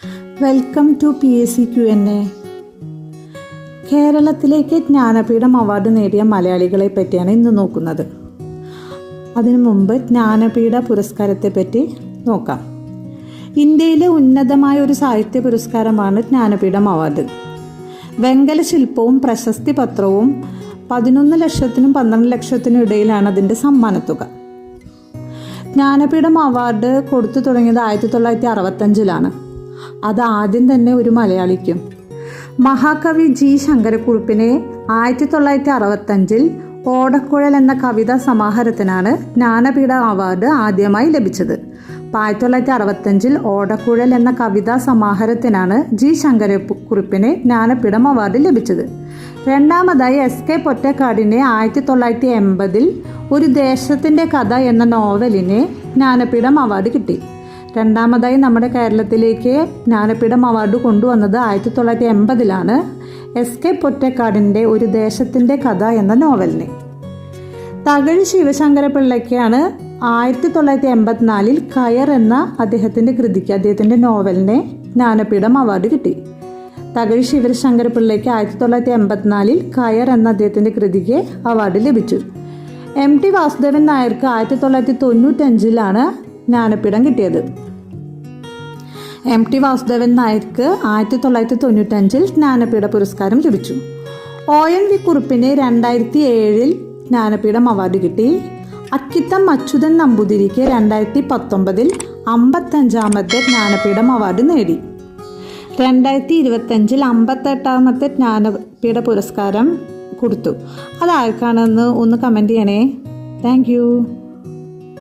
Welcome to PSC Q&A. കേരളത്തിലേക്ക് Jnanpith award നേടിയ മലയാളികളെ പറ്റിയാണ് ഇന്ന് നോക്കുന്നത്. അതിനു മുമ്പ് ജ്ഞാനപീഠ പുരസ്കാരത്തെ പറ്റി നോക്കാം. ഇന്ത്യയിലെ ഉന്നതമായ ഒരു സാഹിത്യ പുരസ്കാരമാണ് ജ്ഞാനപീഠം അവാർഡ്. വെങ്കല ശില്പവും പ്രശസ്തി പത്രവും 11 ലക്ഷത്തിനും 12 ലക്ഷത്തിനും ഇടയിലാണ് അതിൻ്റെ സമ്മാനത്തുക. ജ്ഞാനപീഠം അവാർഡ് കൊടുത്തു തുടങ്ങിയത് 1965 അത് ആദ്യം തന്നെ ഒരു മലയാളിക്കും. മഹാകവി G. ശങ്കരക്കുറുപ്പിനെ 1965 ഓടക്കുഴൽ എന്ന കവിതാ സമാഹാരത്തിനാണ് ജ്ഞാനപീഠ അവാർഡ് ആദ്യമായി ലഭിച്ചത്. 1965 ഓടക്കുഴൽ എന്ന കവിതാ സമാഹാരത്തിനാണ് G. ശങ്കരക്കുറുപ്പിന് ജ്ഞാനപീഠം അവാർഡ് ലഭിച്ചത്. രണ്ടാമതായി S.K. പൊറ്റക്കാടിനെ 1980 ഒരു ദേശത്തിൻ്റെ കഥ എന്ന നോവലിന് ജ്ഞാനപീഠം അവാർഡ് കിട്ടി. രണ്ടാമതായി നമ്മുടെ കേരളത്തിലേക്ക് ജ്ഞാനപീഠം അവാർഡ് കൊണ്ടുവന്നത് 1980 S.K. പൊറ്റക്കാടിൻ്റെ ഒരു ദേശത്തിൻ്റെ കഥ എന്ന നോവലിന്. തകഴി ശിവശങ്കരപിള്ളയ്ക്കാണ് 1984 കയർ എന്ന അദ്ദേഹത്തിൻ്റെ കൃതിക്ക്, അദ്ദേഹത്തിൻ്റെ നോവലിന് ജ്ഞാനപീഠം അവാർഡ് കിട്ടി. തകഴി ശിവശങ്കരപിള്ളയ്ക്ക് 1984 കയർ എന്ന അദ്ദേഹത്തിൻ്റെ കൃതിക്ക് അവാർഡ് ലഭിച്ചു. M.T. വാസുദേവൻ നായർക്ക് 1995 ജ്ഞാനപീഠം കിട്ടിയത്. M.T. വാസുദേവൻ നായർക്ക് 1995 ജ്ഞാനപീഠ പുരസ്കാരം ലഭിച്ചു. O.N.V. കുറുപ്പിന് 2007 ജ്ഞാനപീഠം അവാർഡ് കിട്ടി. അക്കിത്തം അച്യുതൻ നമ്പൂതിരിക്ക് 2019 55ാമത്തെ ജ്ഞാനപീഠം അവാർഡ് നേടി. 2025 58ാമത്തെ ജ്ഞാനപീഠ പുരസ്കാരം കൊടുത്തു. അതാർക്കാണെന്ന് ഒന്ന് കമൻറ്റ് ചെയ്യണേ. Thank you.